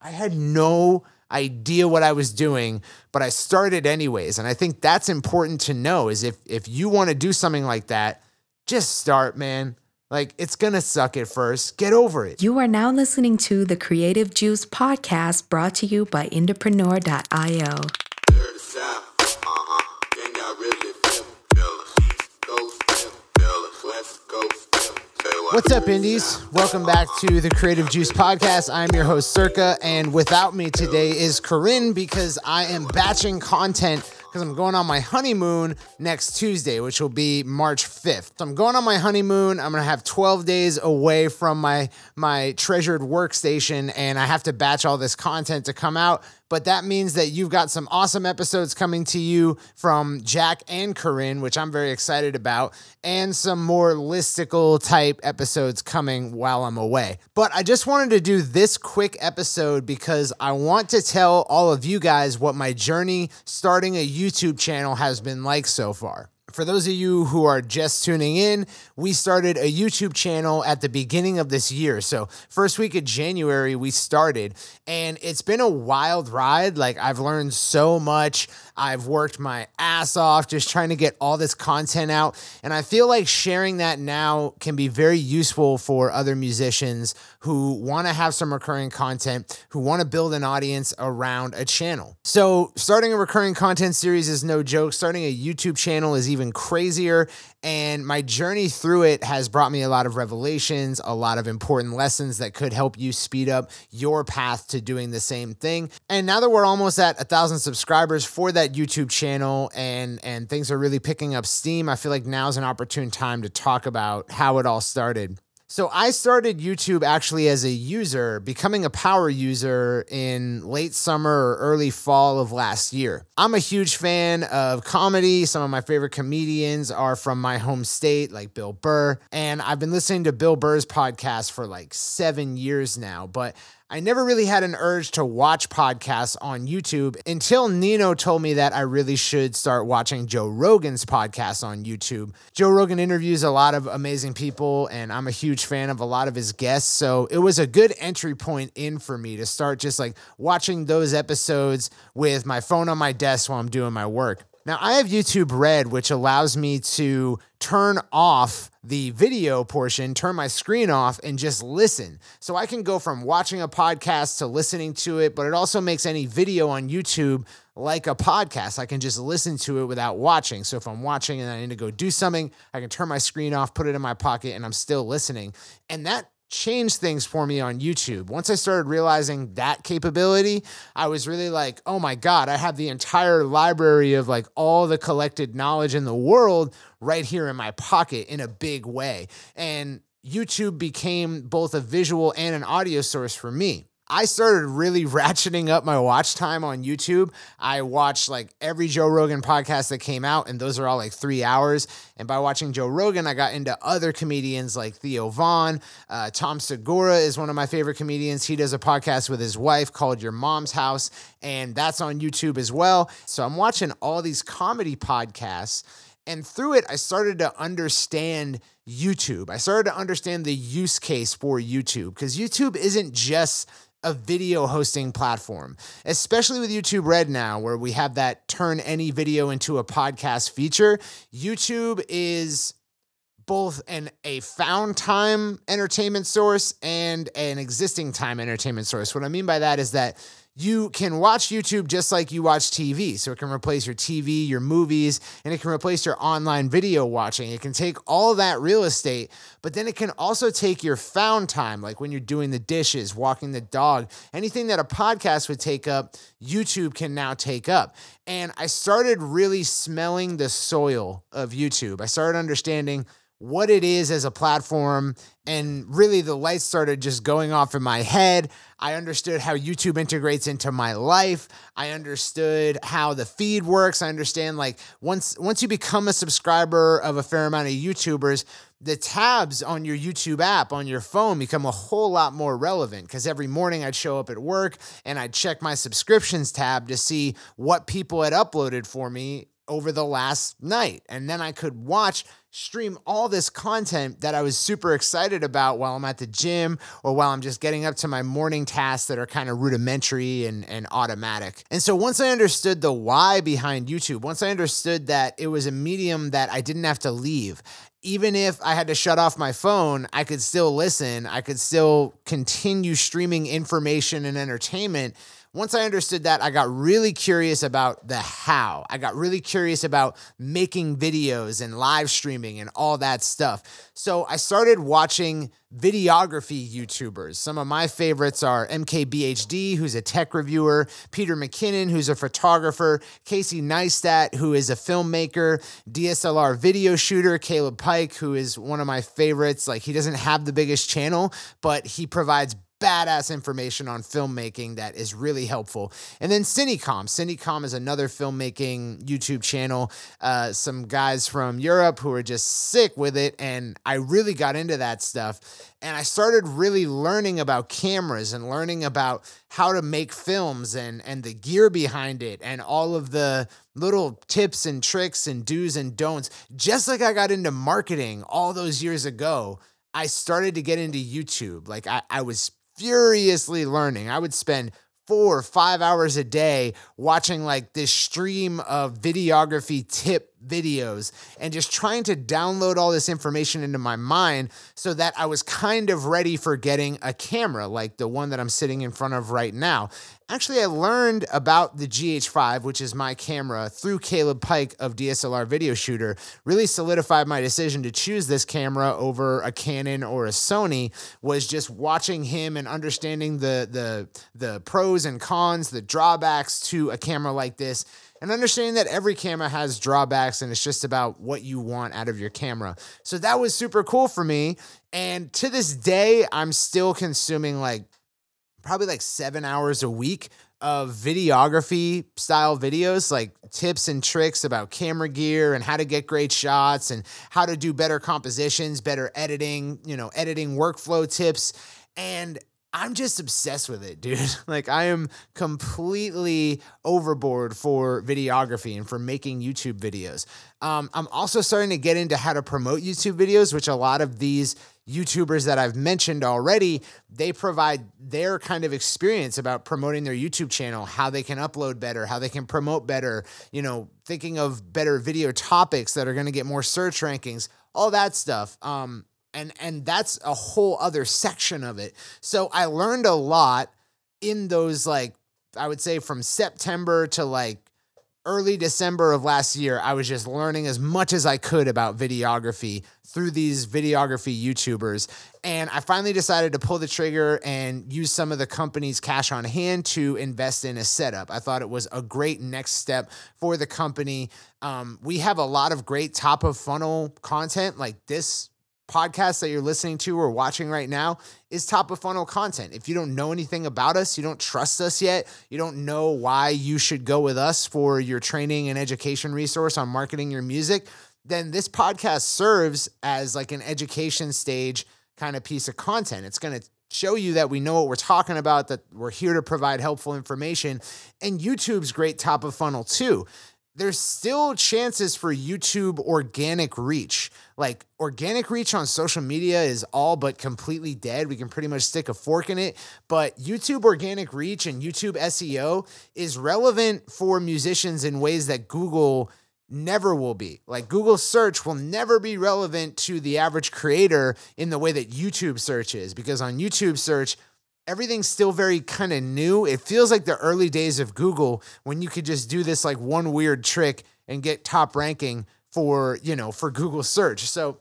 I had no idea what I was doing, but I started anyways. And I think that's important to know is if you want to do something like that, just start, man. Like, it's going to suck at first. Get over it. You are now listening to the Creative Juice podcast brought to you by Indepreneur.io. What's up, Indies? Welcome back to the Creative Juice podcast. I'm your host, Circa, and without me today is Corinne because I am batching content because I'm going on my honeymoon next Tuesday, which will be March 5th. So I'm going on my honeymoon. I'm going to have 12 days away from my treasured workstation, and I have to batch all this content to come out. But that means that you've got some awesome episodes coming to you from Jack and Corinne, which I'm very excited about, and some more listicle type episodes coming while I'm away. But I just wanted to do this quick episode because I want to tell all of you guys what my journey starting a YouTube channel has been like so far. For those of you who are just tuning in, we started a YouTube channel at the beginning of this year. So first week of January, we started, and it's been a wild ride. Like, I've learned so much. I've worked my ass off just trying to get all this content out. And I feel like sharing that now can be very useful for other musicians who want to have some recurring content, who want to build an audience around a channel. So starting a recurring content series is no joke. Starting a YouTube channel is even crazier. And my journey through it has brought me a lot of revelations, a lot of important lessons that could help you speed up your path to doing the same thing. And now that we're almost at 1,000 subscribers for that YouTube channel and things are really picking up steam, I feel like now's an opportune time to talk about how it all started. So I started YouTube actually as a user, becoming a power user in late summer or early fall of last year. I'm a huge fan of comedy. Some of my favorite comedians are from my home state, like Bill Burr. And I've been listening to Bill Burr's podcast for like 7 years now, but I never really had an urge to watch podcasts on YouTube until Nino told me that I really should start watching Joe Rogan's podcast on YouTube. Joe Rogan interviews a lot of amazing people, and I'm a huge fan of a lot of his guests. So it was a good entry point in for me to start just like watching those episodes with my phone on my desk while I'm doing my work. Now, I have YouTube Red, which allows me to turn off the video portion, turn my screen off, and just listen. So I can go from watching a podcast to listening to it, but it also makes any video on YouTube like a podcast. I can just listen to it without watching. So if I'm watching and I need to go do something, I can turn my screen off, put it in my pocket, and I'm still listening. And that changed things for me on YouTube. Once I started realizing that capability, I was really like, oh my God, I have the entire library of like all the collected knowledge in the world right here in my pocket in a big way. And YouTube became both a visual and an audio source for me. I started really ratcheting up my watch time on YouTube. I watched like every Joe Rogan podcast that came out, and those are all like 3 hours. And by watching Joe Rogan, I got into other comedians like Theo Vaughn. Tom Segura is one of my favorite comedians. He does a podcast with his wife called Your Mom's House, and that's on YouTube as well. So I'm watching all these comedy podcasts, and through it, I started to understand YouTube. I started to understand the use case for YouTube, because YouTube isn't just a video hosting platform, especially with YouTube Red now, where we have that turn any video into a podcast feature. YouTube is both a found time entertainment source and an existing time entertainment source. What I mean by that is that you can watch YouTube just like you watch TV. So it can replace your TV, your movies, and it can replace your online video watching. It can take all of that real estate, but then it can also take your found time, like when you're doing the dishes, walking the dog, anything that a podcast would take up, YouTube can now take up. And I started really smelling the soil of YouTube. I started understanding what it is as a platform, and really the lights started just going off in my head. I understood how YouTube integrates into my life. I understood how the feed works. I understand like once you become a subscriber of a fair amount of YouTubers, the tabs on your YouTube app on your phone become a whole lot more relevant, because every morning I'd show up at work and I'd check my subscriptions tab to see what people had uploaded for me over the last night. And then I could stream all this content that I was super excited about while I'm at the gym or while I'm just getting up to my morning tasks that are kind of rudimentary and automatic. And so once I understood the why behind YouTube, once I understood that it was a medium that I didn't have to leave, even if I had to shut off my phone, I could still listen. I could still continue streaming information and entertainment. Once I understood that, I got really curious about the how. I got really curious about making videos and live streaming and all that stuff. So I started watching videography YouTubers. Some of my favorites are MKBHD, who's a tech reviewer, Peter McKinnon, who's a photographer, Casey Neistat, who is a filmmaker, DSLR video shooter, Caleb Pike, who is one of my favorites. Like, he doesn't have the biggest channel, but he provides badass information on filmmaking that is really helpful. And then Cinecom. Cinecom is another filmmaking YouTube channel. Some guys from Europe who are just sick with it. And I really got into that stuff. And I started really learning about cameras and learning about how to make films and the gear behind it and all of the little tips and tricks and do's and don'ts. Just like I got into marketing all those years ago, I started to get into YouTube. Like, I was furiously learning. I would spend 4 or 5 hours a day watching like this stream of videography tip videos and just trying to download all this information into my mind so that I was kind of ready for getting a camera like the one that I'm sitting in front of right now. Actually, I learned about the GH5, which is my camera, through Caleb Pike of DSLR Video Shooter. Really solidified my decision to choose this camera over a Canon or a Sony, was just watching him and understanding the pros and cons, the drawbacks to a camera like this, and understanding that every camera has drawbacks and it's just about what you want out of your camera. So that was super cool for me. And to this day, I'm still consuming probably 7 hours a week of videography style videos, like tips and tricks about camera gear and how to get great shots and how to do better compositions, better editing, editing workflow tips. And I'm just obsessed with it, dude. Like, I am completely overboard for videography and for making YouTube videos. I'm also starting to get into how to promote YouTube videos, which a lot of these YouTubers that I've mentioned already, they provide their kind of experience about promoting their YouTube channel, how they can upload better, how they can promote better, thinking of better video topics that are going to get more search rankings, all that stuff. And that's a whole other section of it. So I learned a lot in those, I would say from September to early December of last year. I was just learning as much as I could about videography through these videography YouTubers. And I finally decided to pull the trigger and use some of the company's cash on hand to invest in a setup. I thought it was a great next step for the company. We have a lot of great top of funnel content, like this podcast that you're listening to or watching right now is top of funnel content. If you don't know anything about us, you don't trust us yet, you don't know why you should go with us for your training and education resource on marketing your music, then this podcast serves as an education stage kind of piece of content. It's going to show you that we know what we're talking about, that we're here to provide helpful information. And YouTube's great top of funnel too. There's still chances for YouTube organic reach. Organic reach on social media is all but completely dead. We can pretty much stick a fork in it. But YouTube organic reach and YouTube SEO is relevant for musicians in ways that Google never will be. Google search will never be relevant to the average creator in the way that YouTube search is, because on YouTube search, everything's still very kind of new. It feels like the early days of Google when you could just do this one weird trick and get top ranking for Google search. So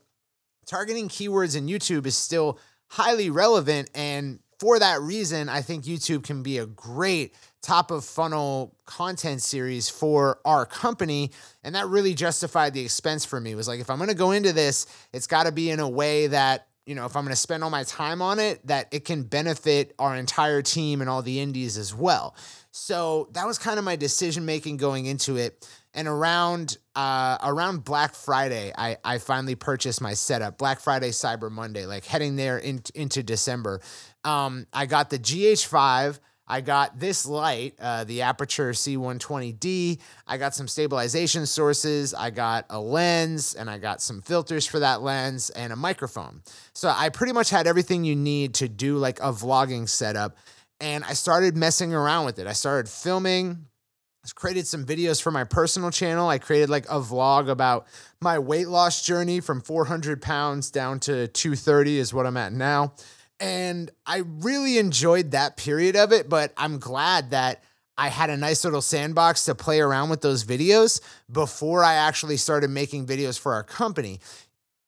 targeting keywords in YouTube is still highly relevant. And for that reason, I think YouTube can be a great top of funnel content series for our company. And that really justified the expense for me. It was if I'm going to go into this, it's got to be in a way that, if I'm going to spend all my time on it, that it can benefit our entire team and all the indies as well. So that was kind of my decision-making going into it. And around Black Friday, I finally purchased my setup. Black Friday, Cyber Monday, heading there into December. I got the GH5. I got this light, the Aperture C120D. I got some stabilization sources. I got a lens, and I got some filters for that lens and a microphone. So I pretty much had everything you need to do like a vlogging setup. And I started messing around with it. I started filming. I created some videos for my personal channel. I created like a vlog about my weight loss journey from 400 pounds down to 230 is what I'm at now. And I really enjoyed that period of it, but I'm glad that I had a nice little sandbox to play around with those videos before I actually started making videos for our company.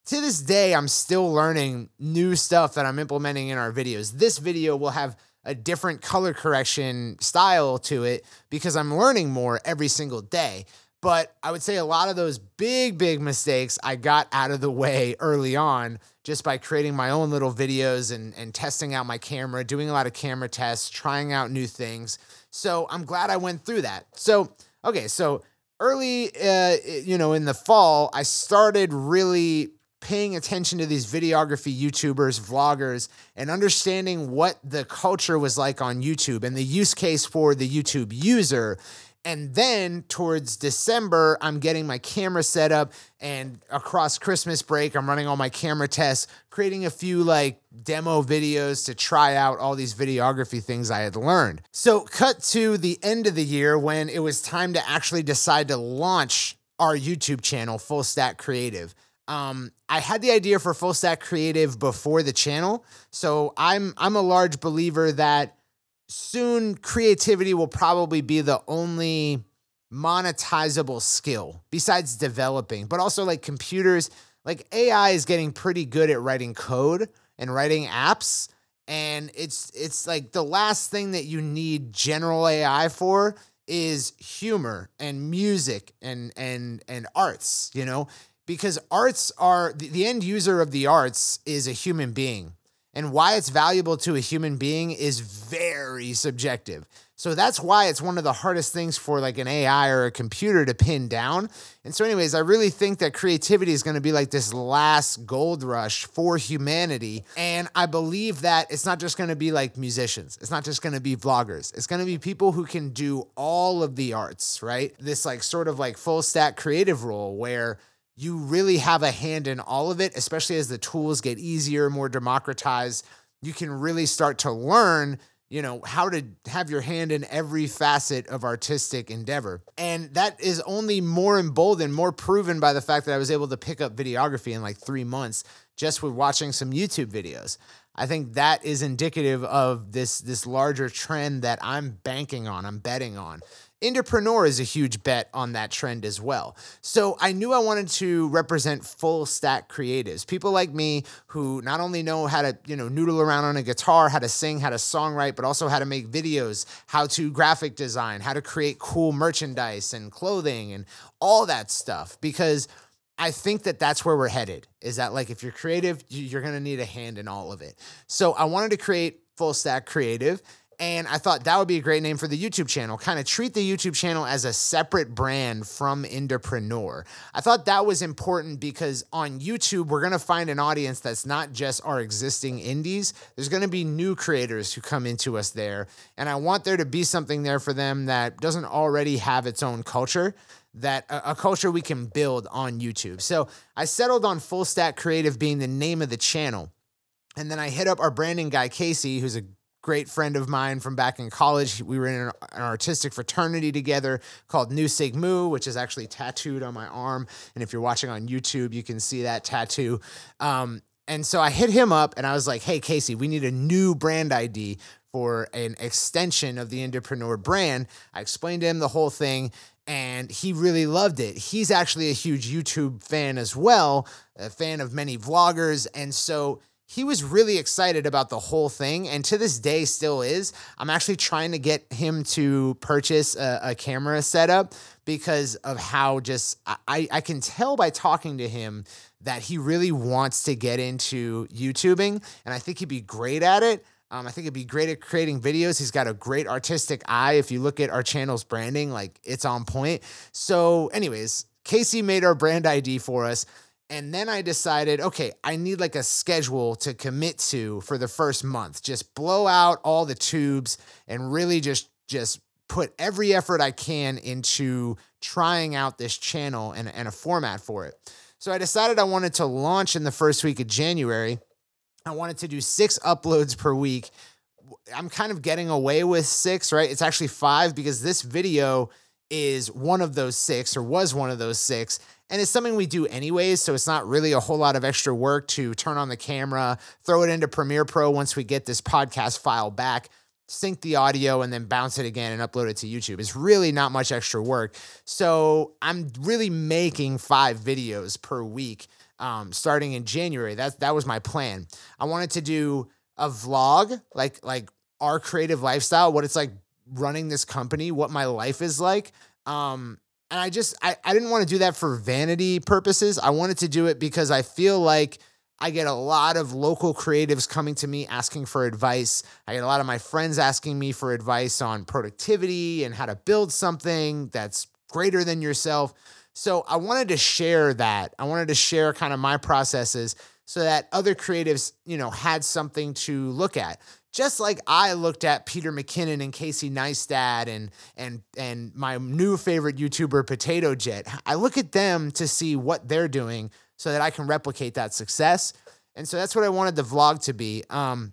To this day, I'm still learning new stuff that I'm implementing in our videos. This video will have a different color correction style to it because I'm learning more every single day. But I would say a lot of those big mistakes I got out of the way early on just by creating my own little videos and testing out my camera, doing a lot of camera tests, trying out new things. So I'm glad I went through that. So, okay, so early, in the fall, I started really paying attention to these videography YouTubers, vloggers, and understanding what the culture was like on YouTube and the use case for the YouTube user. And then towards December, I'm getting my camera set up, and across Christmas break, I'm running all my camera tests, creating a few like demo videos to try out all these videography things I had learned. So cut to the end of the year when it was time to actually decide to launch our YouTube channel, Full Stack Creative. I had the idea for Full Stack Creative before the channel. So I'm a large believer that soon creativity will probably be the only monetizable skill besides developing, but also like computers, like AI is getting pretty good at writing code and writing apps. And it's like the last thing that you need general AI for is humor and music and arts, because arts are the end user of the arts is a human being. And why it's valuable to a human being is very subjective. So that's why it's one of the hardest things for like an AI or a computer to pin down. And so anyways, I really think that creativity is going to be like this last gold rush for humanity. And I believe that it's not just going to be like musicians. It's not just going to be vloggers. It's going to be people who can do all of the arts, right? This like sort of like full stack creative role where you really have a hand in all of it, especially as the tools get easier, more democratized. You can really start to learn, how to have your hand in every facet of artistic endeavor. And that is only more emboldened, more proven by the fact that I was able to pick up videography in like 3 months just with watching some YouTube videos. I think that is indicative of this larger trend that I'm banking on, I'm betting on. Indepreneur is a huge bet on that trend as well. So I knew I wanted to represent full stack creatives, people like me who not only know how to, noodle around on a guitar, how to sing, how to songwrite, but also how to make videos, how to graphic design, how to create cool merchandise and clothing and all that stuff. Because I think that that's where we're headed, is that like if you're creative, you're going to need a hand in all of it. So I wanted to create Full Stack Creative. And I thought that would be a great name for the YouTube channel, kind of treat the YouTube channel as a separate brand from Indepreneur. I thought that was important because on YouTube, we're going to find an audience that's not just our existing indies. There's going to be new creators who come into us there. And I want there to be something there for them that doesn't already have its own culture, that a culture we can build on YouTube. So I settled on Full Stack Creative being the name of the channel. And then I hit up our branding guy, Casey, who's a great friend of mine from back in college. We were in an artistic fraternity together called Nu Sig Mu, which is actually tattooed on my arm. And if you're watching on YouTube, you can see that tattoo. And so I hit him up and I was like, hey, Casey, we need a new brand ID for an extension of the Indepreneur brand. I explained to him the whole thing and he really loved it. He's actually a huge YouTube fan as well, a fan of many vloggers. And so he was really excited about the whole thing, and to this day still is. I'm actually trying to get him to purchase a camera setup because of how just I can tell by talking to him that he really wants to get into YouTubing, and I think he'd be great at it. I think he'd be great at creating videos. He's got a great artistic eye. If you look at our channel's branding, like it's on point. So anyways, Casey made our brand ID for us. And then I decided, okay, I need like a schedule to commit to for the first month. Just blow out all the tubes and really just put every effort I can into trying out this channel and a format for it. So I decided I wanted to launch in the first week of January. I wanted to do 6 uploads per week. I'm kind of getting away with 6, right? It's actually 5 because this video is one of those 6 or was one of those 6. And it's something we do anyways, so it's not really a whole lot of extra work to turn on the camera, throw it into Premiere Pro once we get this podcast file back, sync the audio, and then bounce it again and upload it to YouTube. It's really not much extra work. So I'm really making 5 videos per week starting in January. That was my plan. I wanted to do a vlog, like our creative lifestyle, what it's like running this company, what my life is like. And I didn't want to do that for vanity purposes. I wanted to do it because I feel like I get a lot of local creatives coming to me asking for advice. I get a lot of my friends asking me for advice on productivity and how to build something that's greater than yourself. So I wanted to share that. I wanted to share kind of my processes so that other creatives, had something to look at. Just like I looked at Peter McKinnon and Casey Neistat and my new favorite YouTuber, Potato Jet. I look at them to see what they're doing so that I can replicate that success. And so that's what I wanted the vlog to be. Now,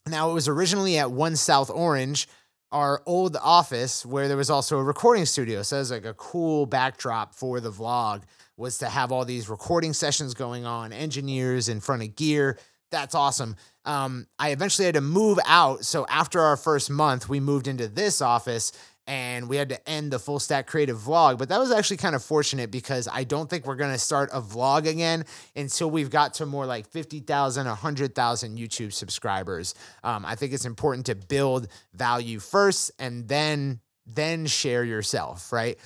it was originally at 1 South Orange, our old office, where there was also a recording studio. So it was like a cool backdrop for the vlog, was to have all these recording sessions going on, engineers in front of gear. That's awesome. I eventually had to move out. So after our first month, we moved into this office and we had to end the Full Stack Creative vlog. But that was actually kind of fortunate because I don't think we're going to start a vlog again until we've got to more like 50,000, 100,000 YouTube subscribers. I think it's important to build value first and then share yourself, right?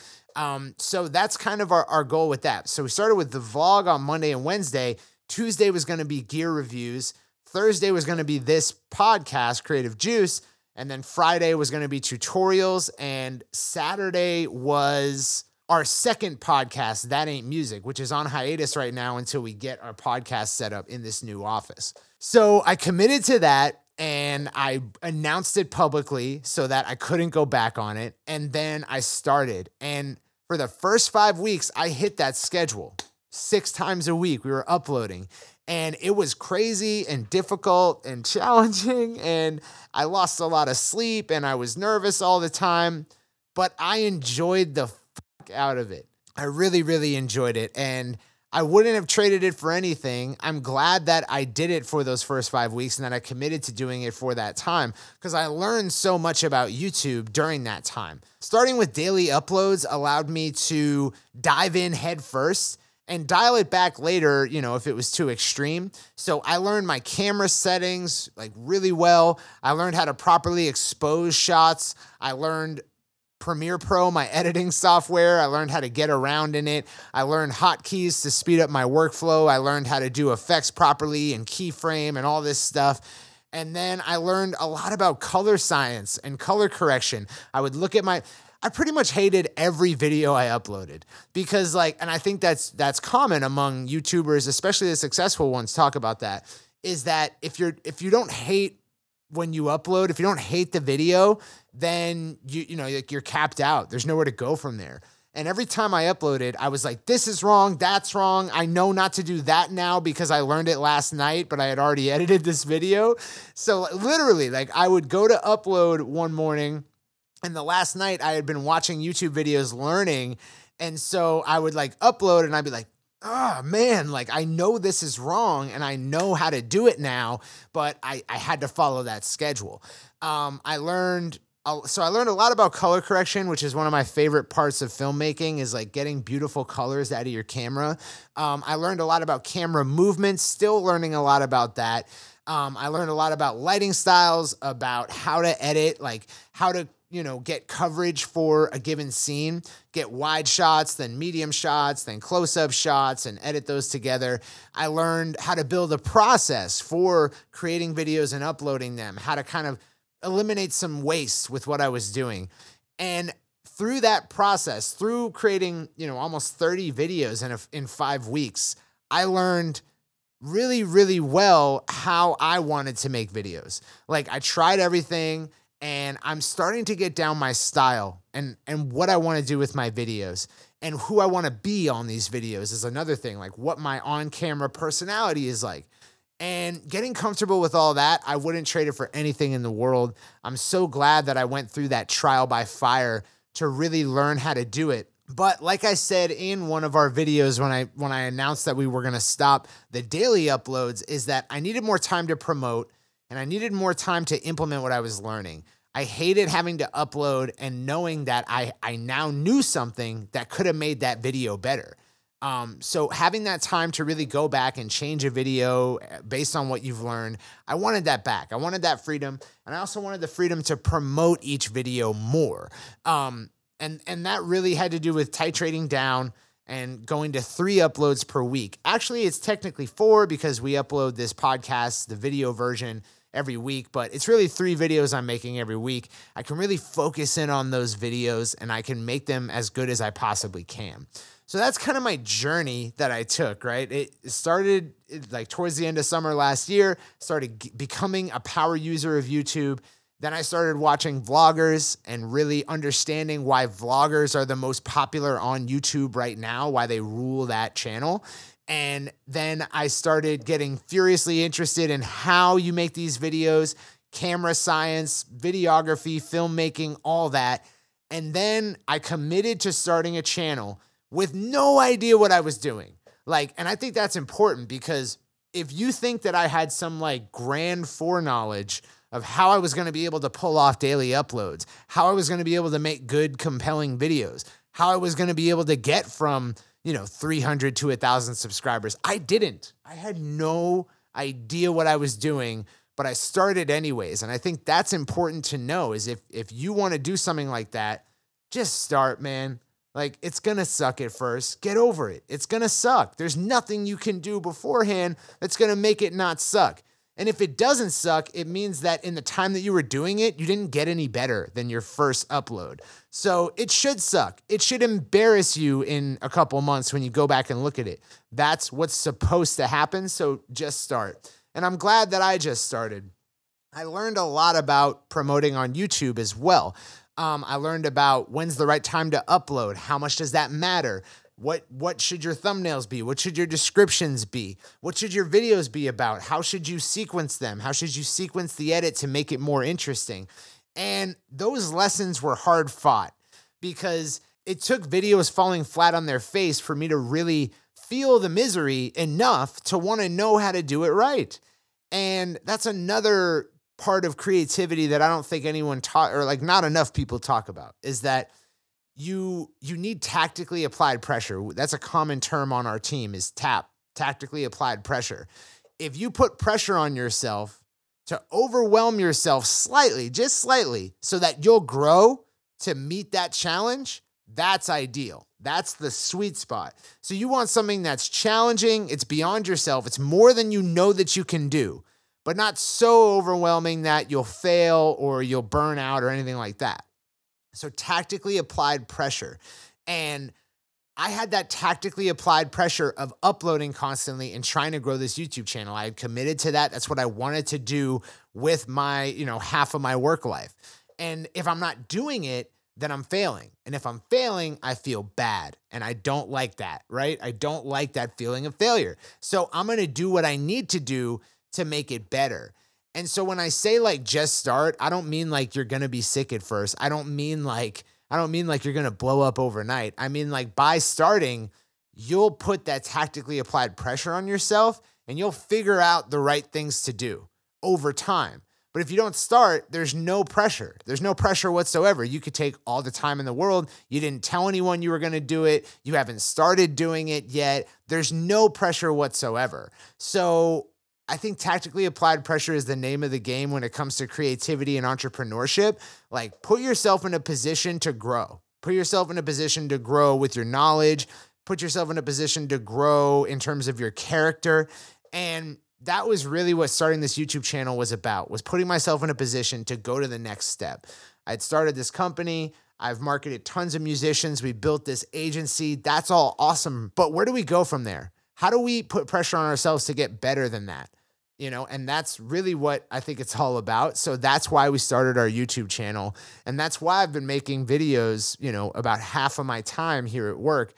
So that's kind of our goal with that. So we started with the vlog on Monday and Wednesday. Tuesday was going to be gear reviews. Thursday was going to be this podcast, Creative Juice. And then Friday was going to be tutorials. And Saturday was our second podcast, That Ain't Music, which is on hiatus right now until we get our podcast set up in this new office. So I committed to that and I announced it publicly so that I couldn't go back on it. And then I started. And for the first 5 weeks, I hit that schedule. 6 times a week we were uploading, and it was crazy and difficult and challenging, and I lost a lot of sleep and I was nervous all the time, but I enjoyed the fuck out of it. I really, really enjoyed it, and I wouldn't have traded it for anything. I'm glad that I did it for those first 5 weeks and that I committed to doing it for that time because I learned so much about YouTube during that time. Starting with daily uploads allowed me to dive in head first and dial it back later, if it was too extreme. So I learned my camera settings like really well. I learned how to properly expose shots. I learned Premiere Pro, my editing software. I learned how to get around in it. I learned hotkeys to speed up my workflow. I learned how to do effects properly and keyframe and all this stuff. And then I learned a lot about color science and color correction. I pretty much hated every video I uploaded because and I think that's common among YouTubers, especially the successful ones talk about that, is that if you don't hate when you upload, if you don't hate the video, then you're capped out. There's nowhere to go from there. And every time I uploaded, I was like, this is wrong, that's wrong. I know not to do that now because I learned it last night, but I had already edited this video. So literally, I would go to upload one morning, and the last night I had been watching YouTube videos learning. And so I would upload and I'd be like, oh man, I know this is wrong and I know how to do it now, but I had to follow that schedule. I learned a lot about color correction, which is one of my favorite parts of filmmaking, is getting beautiful colors out of your camera. I learned a lot about camera movements, still learning a lot about that. I learned a lot about lighting styles, about how to edit, how to get coverage for a given scene, get wide shots, then medium shots, then close-up shots, and edit those together. I learned how to build a process for creating videos and uploading them, how to kind of eliminate some waste with what I was doing. And through that process, through creating, almost 30 videos in 5 weeks, I learned really, really well how I wanted to make videos. Like I tried everything and I'm starting to get down my style and what I want to do with my videos and who I want to be on these videos is another thing, like what my on-camera personality is like. And getting comfortable with all that, I wouldn't trade it for anything in the world. I'm so glad that I went through that trial by fire to really learn how to do it. But like I said in one of our videos when I announced that we were going to stop the daily uploads is that I needed more time to promote and I needed more time to implement what I was learning. I hated having to upload and knowing that I now knew something that could have made that video better. So having that time to really go back and change a video based on what you've learned, I wanted that back. I wanted that freedom. And I also wanted the freedom to promote each video more. And that really had to do with titrating down and going to 3 uploads per week. Actually, it's technically 4 because we upload this podcast, the video version, every week, but it's really 3 videos I'm making every week. I can really focus in on those videos and I can make them as good as I possibly can. So that's kind of my journey that I took, right? It started like towards the end of summer last year, started becoming a power user of YouTube. Then I started watching vloggers and really understanding why vloggers are the most popular on YouTube right now, why they rule that channel. And then I started getting furiously interested in how you make these videos, camera science, videography, filmmaking, all that. And then I committed to starting a channel with no idea what I was doing. And I think that's important because if you think that I had some like grand foreknowledge of how I was going to be able to pull off daily uploads, how I was going to be able to make good, compelling videos, how I was going to be able to get from, 300 to 1,000 subscribers. I didn't. I had no idea what I was doing, but I started anyways. And I think that's important to know is if you want to do something like that, just start, man. Like, it's going to suck at first. Get over it. It's going to suck. There's nothing you can do beforehand that's going to make it not suck. And if it doesn't suck, it means that in the time that you were doing it, you didn't get any better than your first upload. So it should suck. It should embarrass you in a couple months when you go back and look at it. That's what's supposed to happen. So just start. And I'm glad that I just started. I learned a lot about promoting on YouTube as well. I learned about when's the right time to upload. How much does that matter? What should your thumbnails be? What should your descriptions be? What should your videos be about? How should you sequence them? How should you sequence the edit to make it more interesting? And those lessons were hard fought because it took videos falling flat on their face for me to really feel the misery enough to want to know how to do it right. And that's another part of creativity that I don't think anyone taught or like not enough people talk about is that you need tactically applied pressure. That's a common term on our team is TAP, tactically applied pressure. If you put pressure on yourself to overwhelm yourself slightly, just slightly, so that you'll grow to meet that challenge, that's ideal. That's the sweet spot. So you want something that's challenging, it's beyond yourself, it's more than you know that you can do, but not so overwhelming that you'll fail or you'll burn out or anything like that. So tactically applied pressure. And I had that tactically applied pressure of uploading constantly and trying to grow this YouTube channel. I had committed to that. That's what I wanted to do with my, half of my work life. And if I'm not doing it, then I'm failing. And if I'm failing, I feel bad. And I don't like that, right? I don't like that feeling of failure. So I'm going to do what I need to do to make it better. And so when I say like just start, I don't mean like you're going to be sick at first. I don't mean like you're going to blow up overnight. I mean like by starting, you'll put that tactically applied pressure on yourself and you'll figure out the right things to do over time. But if you don't start, there's no pressure. There's no pressure whatsoever. You could take all the time in the world. You didn't tell anyone you were going to do it. You haven't started doing it yet. There's no pressure whatsoever. So I think tactically applied pressure is the name of the game when it comes to creativity and entrepreneurship. Like put yourself in a position to grow. Put yourself in a position to grow with your knowledge. Put yourself in a position to grow in terms of your character. And that was really what starting this YouTube channel was about, was putting myself in a position to go to the next step. I'd started this company. I've marketed tons of musicians. We built this agency. That's all awesome. But where do we go from there? how do we put pressure on ourselves to get better than that? And that's really what I think it's all about. So that's why we started our YouTube channel. And that's why I've been making videos, about half of my time here at work,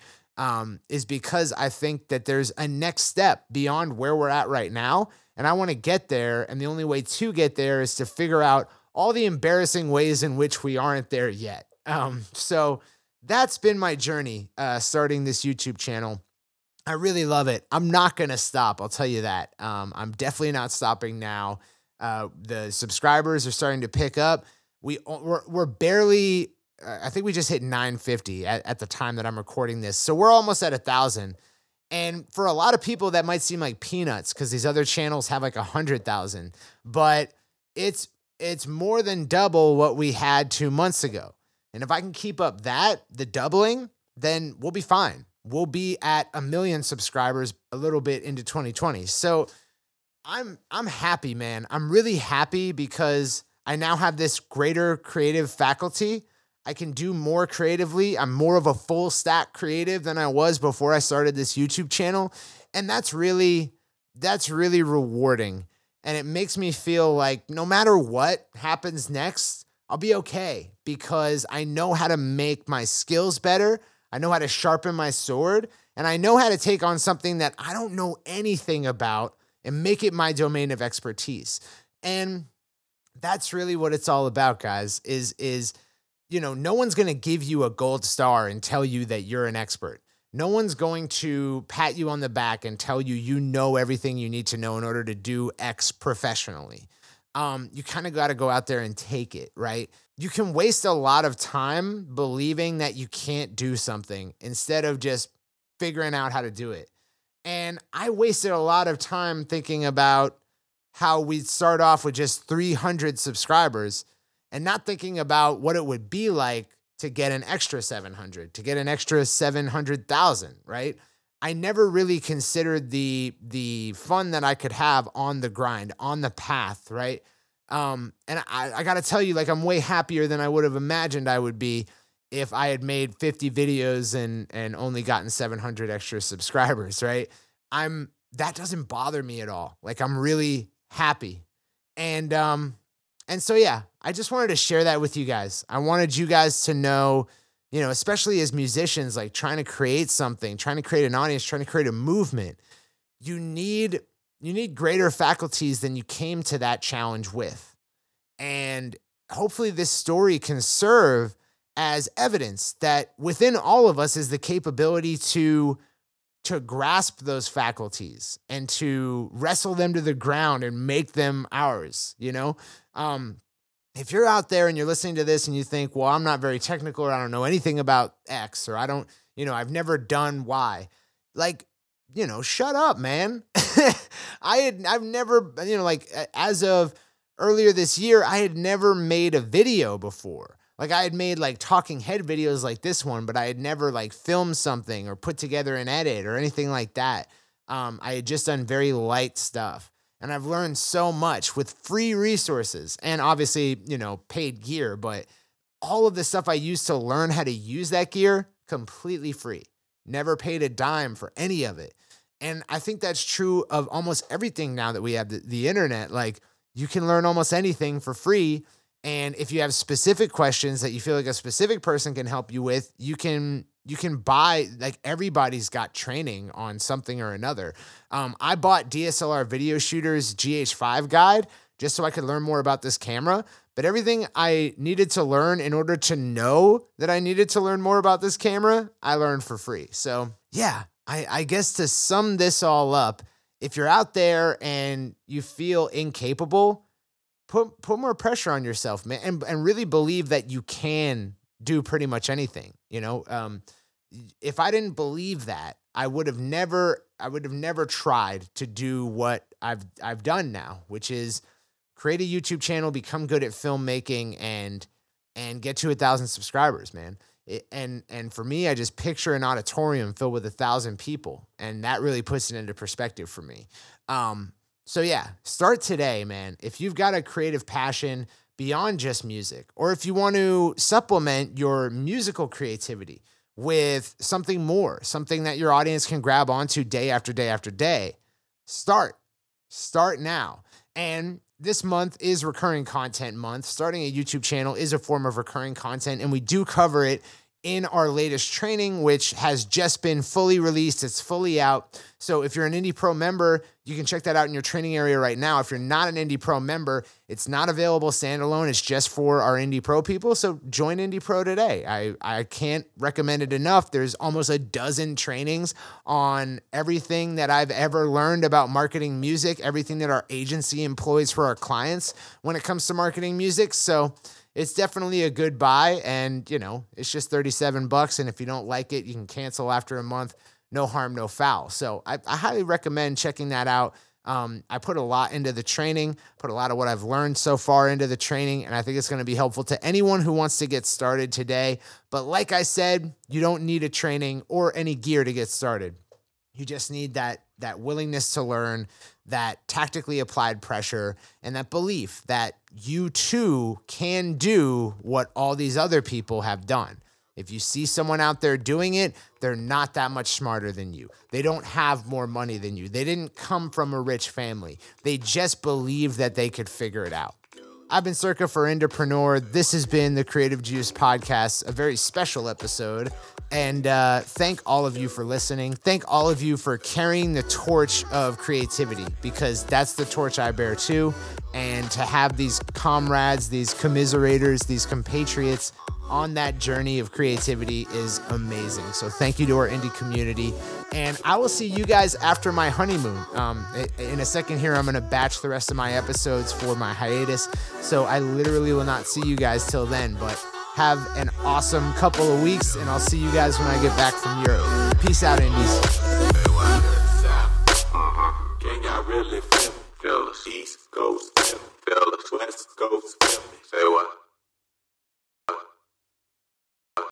is because I think that there's a next step beyond where we're at right now. And I want to get there. And the only way to get there is to figure out all the embarrassing ways in which we aren't there yet. So that's been my journey, starting this YouTube channel. I really love it. I'm not going to stop. I'll tell you that. I'm definitely not stopping now. The subscribers are starting to pick up. We're barely, I think we just hit 950 at the time that I'm recording this. So we're almost at 1,000. And for a lot of people, that might seem like peanuts because these other channels have like 100,000, but it's more than double what we had 2 months ago. And if I can keep up the doubling, then we'll be fine. We'll be at 1 million subscribers a little bit into 2020. So I'm happy, man. I'm really happy because I now have this greater creative faculty. I can do more creatively. I'm more of a full stack creative than I was before I started this YouTube channel. And that's really rewarding. And it makes me feel like no matter what happens next, I'll be okay because I know how to make my skills better. I know how to sharpen my sword, and I know how to take on something that I don't know anything about and make it my domain of expertise. And that's really what it's all about, guys, is no one's going to give you a gold star and tell you that you're an expert. No one's going to pat you on the back and tell you know everything you need to know in order to do X professionally. You kind of got to go out there and take it, right? You can waste a lot of time believing that you can't do something instead of just figuring out how to do it. And I wasted a lot of time thinking about how we'd start off with just 300 subscribers and not thinking about what it would be like to get an extra 700, to get an extra 700,000, right? I never really considered the fun that I could have on the grind, on the path, right? And I got to tell you, like, I'm way happier than I would have imagined I would be if I had made 50 videos and only gotten 700 extra subscribers, right? That doesn't bother me at all. Like, I'm really happy. And so, yeah, I just wanted to share that with you guys. I wanted you guys to know, especially as musicians, like trying to create something, trying to create an audience, trying to create a movement, you need greater faculties than you came to that challenge with. And hopefully this story can serve as evidence that within all of us is the capability to grasp those faculties and to wrestle them to the ground and make them ours, If you're out there and you're listening to this and you think, well, I'm not very technical or I don't know anything about X or I don't, I've never done Y, like, shut up, man. I've never, as of earlier this year, I had never made a video before. Like I had made like talking head videos like this one, but I had never like filmed something or put together an edit or anything like that. I had just done very light stuff. And I've learned so much with free resources and obviously, paid gear, but all of the stuff I used to learn how to use that gear, completely free. Never paid a dime for any of it. And I think that's true of almost everything now that we have the internet. Like you can learn almost anything for free. And if you have specific questions that you feel like a specific person can help you with, you can buy, like everybody's got training on something or another. I bought DSLR Video Shooter's GH5 guide just so I could learn more about this camera. But everything I needed to learn in order to know that I needed to learn more about this camera, I learned for free. So yeah, I guess to sum this all up, if you're out there and you feel incapable, put more pressure on yourself, man, and really believe that you can do pretty much anything. If I didn't believe that, I would have never tried to do what I've done now, which is create a YouTube channel, become good at filmmaking, and get to 1,000 subscribers, man. And for me, I just picture an auditorium filled with 1,000 people, and that really puts it into perspective for me. So yeah, start today, man. If you've got a creative passion beyond just music, or if you want to supplement your musical creativity with something more, something that your audience can grab onto day after day after day, start now. And this month is recurring content month. Starting a YouTube channel is a form of recurring content, and we do cover it in our latest training, which has just been fully released. It's fully out. So if you're an Indie Pro member, you can check that out in your training area right now. If you're not an Indie Pro member, it's not available standalone. It's just for our Indie Pro people. So join Indie Pro today. I can't recommend it enough. There's almost a dozen trainings on everything that I've ever learned about marketing music, everything that our agency employs for our clients when it comes to marketing music. So it's definitely a good buy, and it's just $37. And if you don't like it, you can cancel after a month. No harm, no foul. So I highly recommend checking that out. I put a lot into the training, put a lot of what I've learned so far into the training, and I think it's going to be helpful to anyone who wants to get started today. But like I said, you don't need a training or any gear to get started. You just need that willingness to learn, that tactically applied pressure, and that belief that you too can do what all these other people have done. If you see someone out there doing it, they're not that much smarter than you. They don't have more money than you. They didn't come from a rich family. They just believe that they could figure it out. I've been Circa for Indepreneur. This has been the Creative Juice Podcast, a very special episode. And thank all of you for listening. Thank all of you for carrying the torch of creativity, because that's the torch I bear too. And to have these comrades, these commiserators, these compatriots on that journey of creativity is amazing. So thank you to our indie community. And I will see you guys after my honeymoon. In a second here, I'm going to batch the rest of my episodes for my hiatus. So I literally will not see you guys till then, but have an awesome couple of weeks, and I'll see you guys when I get back from Europe. Peace out, Indies.